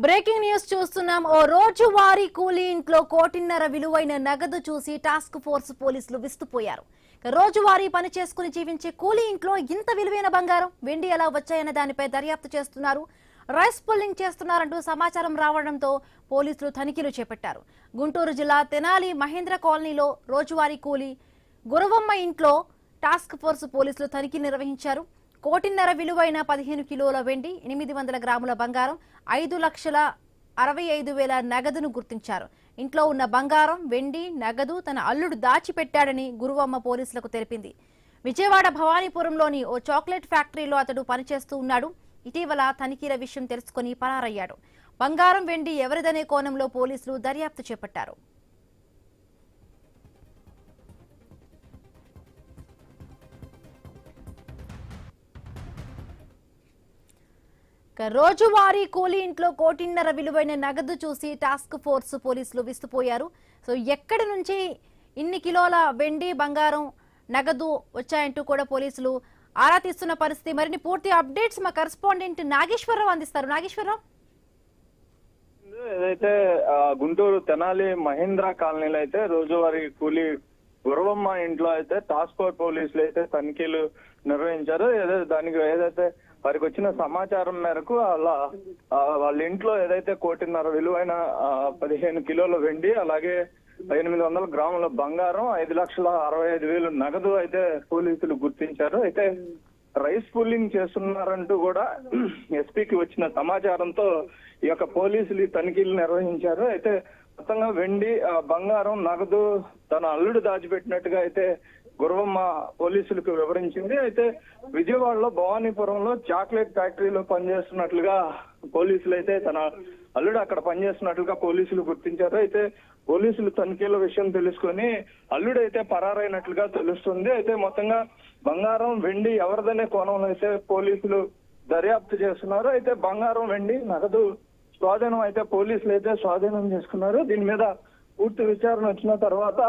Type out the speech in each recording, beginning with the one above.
Breaking news చూస్తున్నాం. ఓ రోజువారీ కూలీ ఇంట్లో కోటిన్నర విలువైన నగదు చూసి టాస్క్ ఫోర్స్ పోలీసులు విస్తుపోయారు. రోజువారీ పని చేసుకుని జీవించే కూలీ ఇంట్లో ఇంత విలువైన బంగారం, వెండి ఎలా వచ్చాయన్న దానిపై దర్యాప్తు చేస్తున్నారు. రైస్ పుల్లింగ్ చేస్తున్నారంటూ సమాచారం రావడంతో పోలీసులు తనిఖీలు చేపట్టారు. గుంటూరు జిల్లా తెనాలి మహేంద్ర కాలనీలో రోజువారీ కూలీ గురవమ్మ ఇంట్లో టాస్క్ ఫోర్స్ పోలీసులు తనిఖీలు నిర్వహించారు. కోటిన్నర విలువైన 15 కిలోల వెండి, 800 గ్రాముల బంగారం, 5,65,000 నగదును గుర్తించారు. ఇంట్లో ఉన్న బంగారం, వెండి, నగదు తన అల్లుడు దాచిపెట్టాడని గురువమ్మ పోలీసులకు తెలిపింది. విజయవాడ భవానీపురంలోని ఓ చాక్లెట్ ఫ్యాక్టరీలో అతడు పనిచేస్తూ ఉన్నాడు. ఇటీవల తనిఖీల విషయం తెలుసుకుని పరారయ్యాడు. బంగారం, వెండి ఎవరిదనే కోణంలో పోలీసులు దర్యాప్తు చేపట్టారు. రోజువారీ కూలీ ఇంట్లో కోటిన్నర విలువైన నగదు చూసి టాస్క్ ఫోర్స్ పోలీసులు విస్తుపోయారు. సో ఎక్కడి నుంచి ఇన్ని కిలోల వెండి, బంగారం, నగదు వచ్చాయంటూ కూడా పోలీసులు ఆరా తీస్తున్న పరిస్థితి. మరిన్ని పూర్తి అప్డేట్స్ మా కరెస్పాండెంట్ నాగేశ్వరరావు అందిస్తారు. నాగేశ్వరరావు, ఏదైతే గుంటూరు తెనాలి మహేంద్ర కాలనీలో అయితే రోజువారీ కూలీ గురవమ్మ ఇంట్లో అయితే టాస్క్ ఫోర్స్ పోలీసులు అయితే తనిఖీలు నిర్వహించారు. ఏదైతే వారికి వచ్చిన సమాచారం మేరకు వాళ్ళ ఇంట్లో ఏదైతే కోటిన్నర విలువైన 15 కిలోల వెండి, అలాగే 800 గ్రాముల బంగారం, 5,65,000 నగదు అయితే పోలీసులు గుర్తించారు. అయితే రైస్ పుల్లింగ్ చేస్తున్నారంటూ కూడా ఎస్పీకి వచ్చిన సమాచారంతో ఈ యొక్క పోలీసులు తనిఖీలు నిర్వహించారు. అయితే మొత్తంగా వెండి, బంగారం, నగదు తన అల్లుడు దాచిపెట్టినట్టుగా అయితే గురవమ్మ పోలీసులకు వివరించింది. అయితే విజయవాడలో భవానీపురంలో చాక్లెట్ ఫ్యాక్టరీలో పనిచేస్తున్నట్లుగా పోలీసులు అయితే తన అల్లుడు అక్కడ పనిచేస్తున్నట్లుగా పోలీసులు గుర్తించారు. అయితే పోలీసులు తనిఖీల విషయం తెలుసుకొని అల్లుడు అయితే పరారైనట్లుగా తెలుస్తుంది. అయితే మొత్తంగా బంగారం, వెండి ఎవరిదనే కోణంలో అయితే పోలీసులు దర్యాప్తు చేస్తున్నారు. అయితే బంగారం, వెండి, నగదు స్వాధీనం అయితే పోలీసులు అయితే స్వాధీనం చేసుకున్నారు. దీని మీద పూర్తి విచారణ వచ్చిన తర్వాత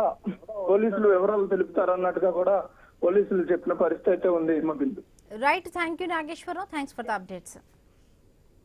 పోలీసులు వివరాలు తెలుపుతారన్నట్టుగా కూడా పోలీసులు చెప్పిన పరిస్థితి అయితే ఉంది. Right, thank you Nageswara Rao, thanks for the updates.